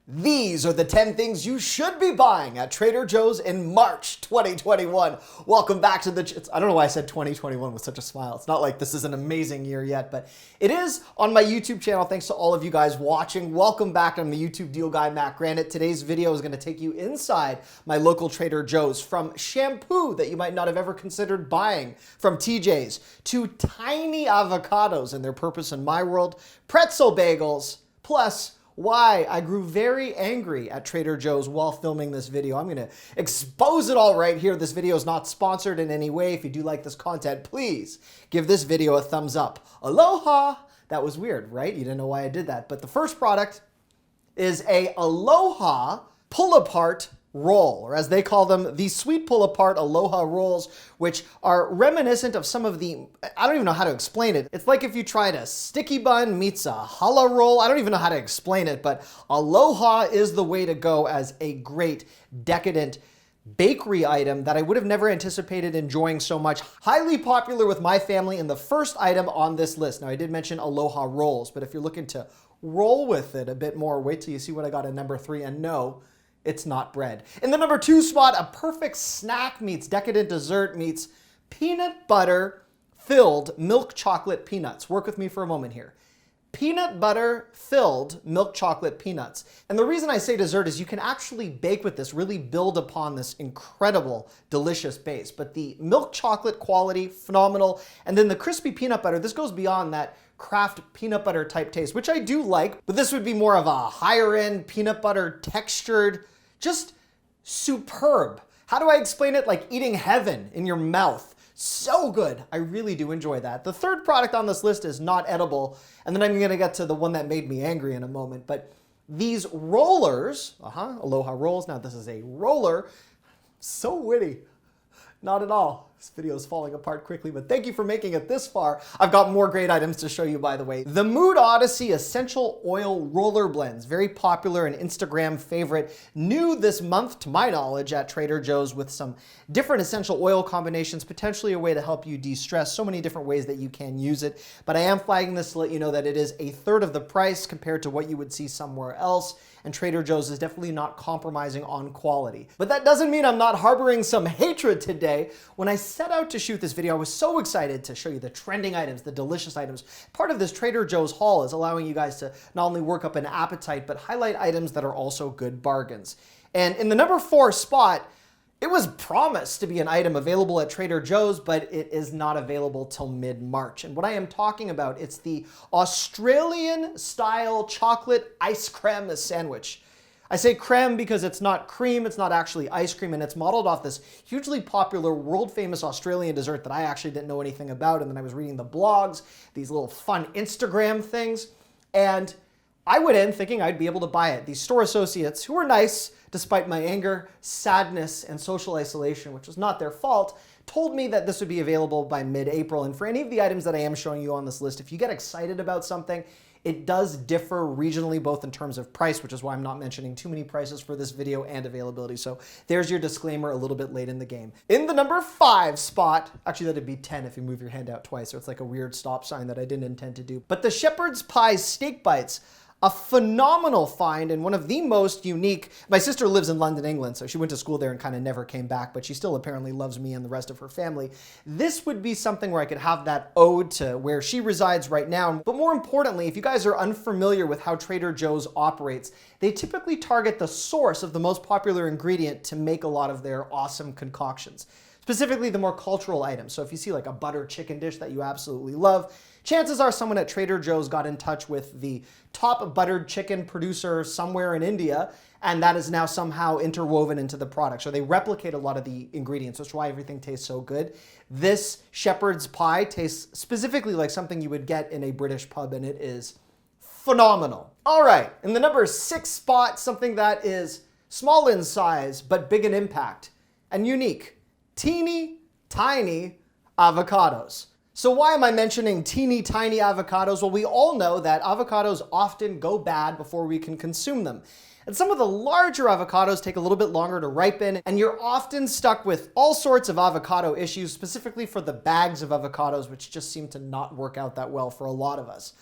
These are the 10 things you should be buying at Trader Joe's in March 2021. Welcome back to the... I don't know why I said 2021 with such a smile. It's not like this is an amazing year yet, but it is on my YouTube channel. Thanks to all of you guys watching. Welcome back. I'm the YouTube deal guy, Matt Granite. Today's video is going to take you inside my local Trader Joe's, from shampoo that you might not have ever considered buying from TJ's to tiny avocados and their purpose in my world, pretzel bagels, plus why I grew very angry at Trader Joe's while filming this video. I'm gonna expose it all right here. This video is not sponsored in any way. If you do like this content, please give this video a thumbs up. Aloha! That was weird, right? You didn't know why I did that. But the first product is a Aloha pull-apart roll, or as they call them, the sweet pull-apart Aloha rolls, which are reminiscent of some of the, I don't even know how to explain it. It's like if you tried a sticky bun meets a challah roll. I don't even know how to explain it, but Aloha is the way to go as a great, decadent bakery item that I would have never anticipated enjoying so much. Highly popular with my family, and the first item on this list. Now, I did mention Aloha rolls, but if you're looking to roll with it a bit more, wait till you see what I got at number 3, and no, it's not bread. In the number 2 spot, a perfect snack meets decadent dessert meets peanut butter filled milk chocolate peanuts. Work with me for a moment here. Peanut butter filled milk chocolate peanuts. And the reason I say dessert is you can actually bake with this, really build upon this incredible, delicious base. But the milk chocolate quality, phenomenal. And then the crispy peanut butter, this goes beyond that craft peanut butter type taste, which I do like, but this would be more of a higher end peanut butter textured, just superb. How do I explain it? Like eating heaven in your mouth. So good. I really do enjoy that. The third product on this list is not edible, and then I'm gonna get to the one that made me angry in a moment, but these rollers, Aloha rolls. Now this is a roller. So witty. Not at all. This video is falling apart quickly, but thank you for making it this far. I've got more great items to show you, by the way. The Mood Odyssey Essential Oil Roller Blends, very popular and Instagram favorite. New this month, to my knowledge, at Trader Joe's with some different essential oil combinations, potentially a way to help you de-stress. So many different ways that you can use it. But I am flagging this to let you know that it is a third of the price compared to what you would see somewhere else. And Trader Joe's is definitely not compromising on quality. But that doesn't mean I'm not harboring some hatred today. When I set out to shoot this video, I was so excited to show you the trending items, the delicious items. Part of this Trader Joe's haul is allowing you guys to not only work up an appetite, but highlight items that are also good bargains. And in the number 4 spot, it was promised to be an item available at Trader Joe's, but it is not available till mid-March. And what I am talking about, it's the Australian-style chocolate ice crème sandwich. I say creme because it's not cream, it's not actually ice cream, and it's modeled off this hugely popular, world-famous Australian dessert that I actually didn't know anything about, and then I was reading the blogs, these little fun Instagram things, and I went in thinking I'd be able to buy it. These store associates, who were nice, despite my anger, sadness, and social isolation, which was not their fault, told me that this would be available by mid-April. And for any of the items that I am showing you on this list, if you get excited about something, it does differ regionally, both in terms of price, which is why I'm not mentioning too many prices for this video, and availability. So there's your disclaimer a little bit late in the game. In the number 5 spot, actually that'd be 10 if you move your hand out twice, so it's like a weird stop sign that I didn't intend to do. But the Shepherd's Pie Steak Bites, a phenomenal find and one of the most unique. My sister lives in London, England, so she went to school there and kind of never came back, but she still apparently loves me and the rest of her family. This would be something where I could have that ode to where she resides right now. But more importantly, if you guys are unfamiliar with how Trader Joe's operates, they typically target the source of the most popular ingredient to make a lot of their awesome concoctions. Specifically the more cultural items. So if you see like a butter chicken dish that you absolutely love, chances are someone at Trader Joe's got in touch with the top buttered chicken producer somewhere in India, and that is now somehow interwoven into the product. So they replicate a lot of the ingredients, which is why everything tastes so good. This shepherd's pie tastes specifically like something you would get in a British pub, and it is phenomenal. All right, in the number 6 spot, something that is small in size, but big in impact and unique. Teeny tiny avocados. So why am I mentioning teeny tiny avocados? Well, we all know that avocados often go bad before we can consume them. And some of the larger avocados take a little bit longer to ripen, and you're often stuck with all sorts of avocado issues, specifically for the bags of avocados, which just seem to not work out that well for a lot of us.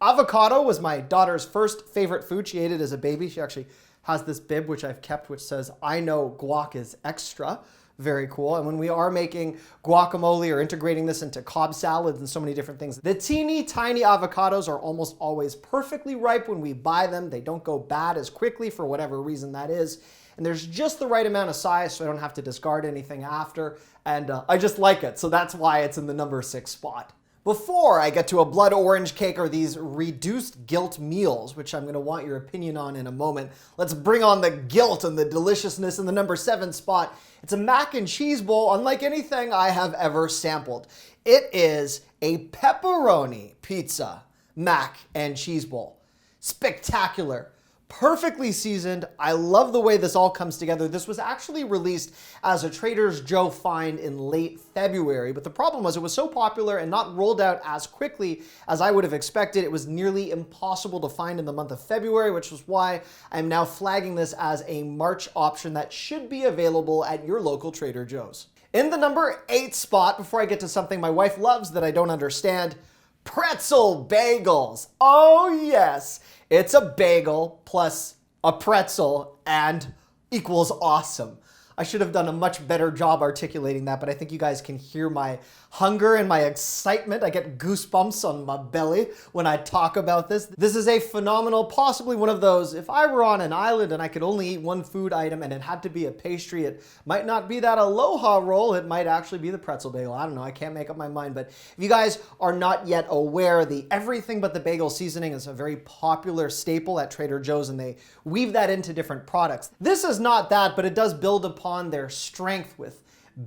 Avocado was my daughter's first favorite food. She ate it as a baby. She actually has this bib, which I've kept, which says, "I know guac is extra." Very cool. And when we are making guacamole or integrating this into Cobb salads and so many different things, the teeny tiny avocados are almost always perfectly ripe when we buy them. They don't go bad as quickly for whatever reason that is. And there's just the right amount of size so I don't have to discard anything after. And I just like it. So that's why it's in the number 6 spot. Before I get to a blood orange cake are these reduced guilt meals, which I'm going to want your opinion on in a moment. Let's bring on the guilt and the deliciousness in the number 7 spot. It's a mac and cheese bowl unlike anything I have ever sampled. It is a pepperoni pizza mac and cheese bowl. Spectacular. Perfectly seasoned. I love the way this all comes together. This was actually released as a Trader Joe's find in late February, but the problem was it was so popular and not rolled out as quickly as I would have expected. It was nearly impossible to find in the month of February, which was why I'm now flagging this as a March option that should be available at your local Trader Joe's. In the number 8 spot, before I get to something my wife loves that I don't understand, pretzel bagels. Oh yes. It's a bagel plus a pretzel and equals awesome. I should have done a much better job articulating that, but I think you guys can hear my hunger and my excitement. I get goosebumps on my belly when I talk about this. This is a phenomenal, possibly one of those, if I were on an island and I could only eat one food item and it had to be a pastry, it might not be that Aloha roll, it might actually be the pretzel bagel. I don't know, I can't make up my mind, but if you guys are not yet aware, the everything but the bagel seasoning is a very popular staple at Trader Joe's and they weave that into different products. This is not that, but it does build upon their strength with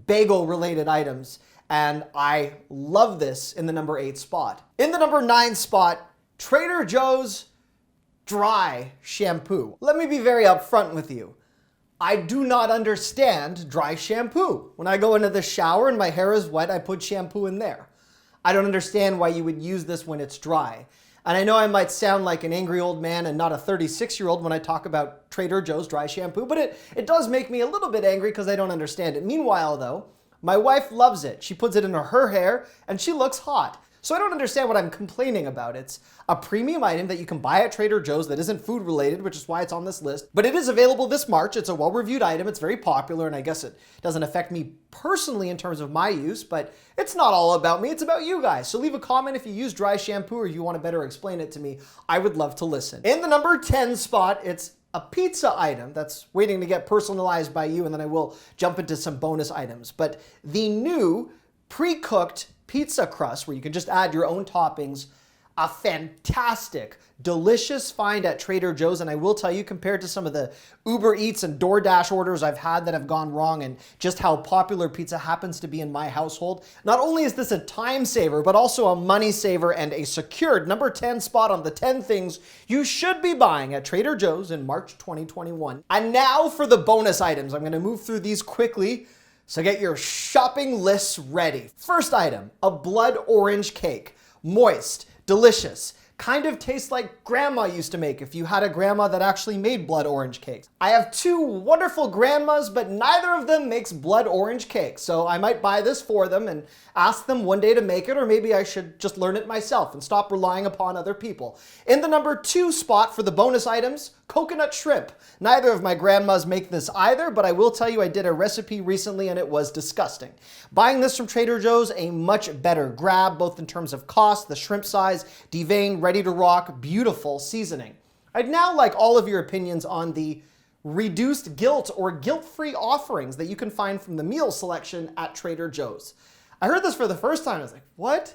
bagel related items. And I love this in the number 8 spot. In the number 9 spot, Trader Joe's dry shampoo. Let me be very upfront with you. I do not understand dry shampoo. When I go into the shower and my hair is wet, I put shampoo in there. I don't understand why you would use this when it's dry. And I know I might sound like an angry old man and not a 36-year-old when I talk about Trader Joe's dry shampoo, but it does make me a little bit angry because I don't understand it. Meanwhile, though, my wife loves it. She puts it in her hair and she looks hot. So I don't understand what I'm complaining about. It's a premium item that you can buy at Trader Joe's that isn't food related, which is why it's on this list. But it is available this March. It's a well-reviewed item. It's very popular, and I guess it doesn't affect me personally in terms of my use, but it's not all about me. It's about you guys. So leave a comment if you use dry shampoo or you want to better explain it to me. I would love to listen. In the number 10 spot, it's a pizza item that's waiting to get personalized by you, and then I will jump into some bonus items. But the new pre-cooked pizza crust, where you can just add your own toppings, a fantastic, delicious find at Trader Joe's. And I will tell you, compared to some of the Uber Eats and DoorDash orders I've had that have gone wrong and just how popular pizza happens to be in my household, not only is this a time saver, but also a money saver and a secured number 10 spot on the 10 things you should be buying at Trader Joe's in March 2021. And now for the bonus items. I'm going to move through these quickly, so get your shopping lists ready. First item, a blood orange cake. Moist, delicious, kind of tastes like grandma used to make if you had a grandma that actually made blood orange cakes. I have 2 wonderful grandmas, but neither of them makes blood orange cakes. So I might buy this for them and ask them one day to make it, or maybe I should just learn it myself and stop relying upon other people. In the number 2 spot for the bonus items, coconut shrimp. Neither of my grandmas make this either, but I will tell you I did a recipe recently and it was disgusting. Buying this from Trader Joe's, a much better grab, both in terms of cost, the shrimp size, deveined, ready to rock, beautiful seasoning. I'd now like all of your opinions on the reduced guilt or guilt-free offerings that you can find from the meal selection at Trader Joe's. I heard this for the first time. I was like, what?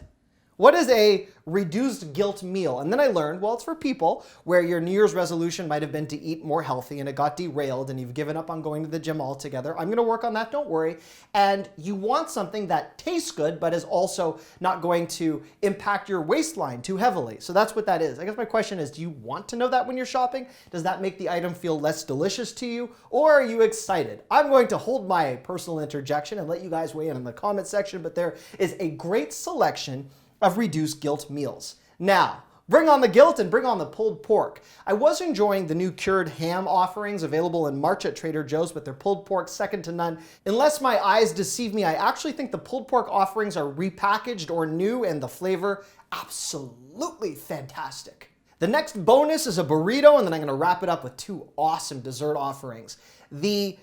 What is a reduced guilt meal? And then I learned, well, it's for people where your New Year's resolution might have been to eat more healthy and it got derailed and you've given up on going to the gym altogether. I'm gonna work on that, don't worry. And you want something that tastes good, but is also not going to impact your waistline too heavily. So that's what that is. I guess my question is, do you want to know that when you're shopping? Does that make the item feel less delicious to you? Or are you excited? I'm going to hold my personal interjection and let you guys weigh in the comment section, but there is a great selection of reduced guilt meals. Now, bring on the guilt and bring on the pulled pork. I was enjoying the new cured ham offerings available in March at Trader Joe's, but their pulled pork second to none. Unless my eyes deceive me, I actually think the pulled pork offerings are repackaged or new and the flavor absolutely fantastic. The next bonus is a burrito, and then I'm gonna wrap it up with two awesome dessert offerings. The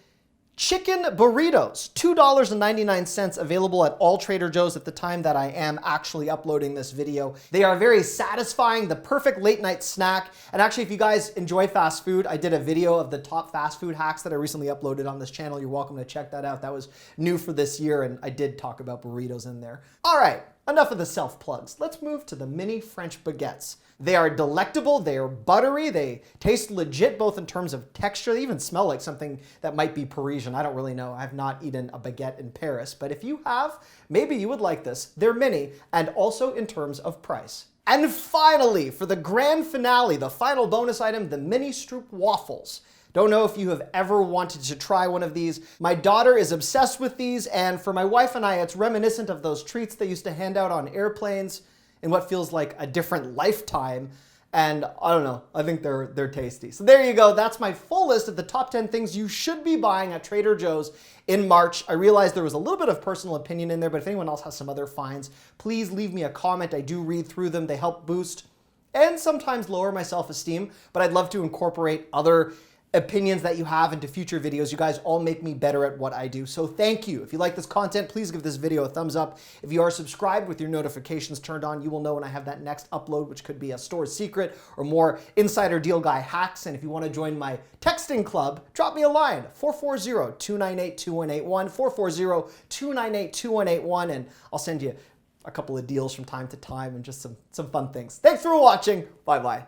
chicken burritos, $2.99, available at all Trader Joe's at the time that I am actually uploading this video. They are very satisfying, the perfect late night snack. And actually, if you guys enjoy fast food, I did a video of the top fast food hacks that I recently uploaded on this channel. You're welcome to check that out. That was new for this year, and I did talk about burritos in there. All right, enough of the self-plugs. Let's move to the mini French baguettes. They are delectable, they are buttery, they taste legit both in terms of texture. They even smell like something that might be Parisian. I don't really know. I've not eaten a baguette in Paris, but if you have, maybe you would like this. They're mini, and also in terms of price. And finally, for the grand finale, the final bonus item, the mini Stroop Waffles. Don't know if you have ever wanted to try one of these. My daughter is obsessed with these, and for my wife and I, it's reminiscent of those treats they used to hand out on airplanes in what feels like a different lifetime. And I don't know, I think they're tasty. So there you go, that's my full list of the top 10 things you should be buying at Trader Joe's in March. I realized there was a little bit of personal opinion in there, but if anyone else has some other finds, please leave me a comment. I do read through them. They help boost and sometimes lower my self-esteem, but I'd love to incorporate other opinions that you have into future videos. You guys all make me better at what I do. So thank you. If you like this content, please give this video a thumbs up. If you are subscribed with your notifications turned on, you will know when I have that next upload, which could be a store secret or more insider deal guy hacks. And if you want to join my texting club, drop me a line, 440-298-2181, 440-298-2181, and I'll send you a couple of deals from time to time and just some fun things. Thanks for watching. Bye-bye.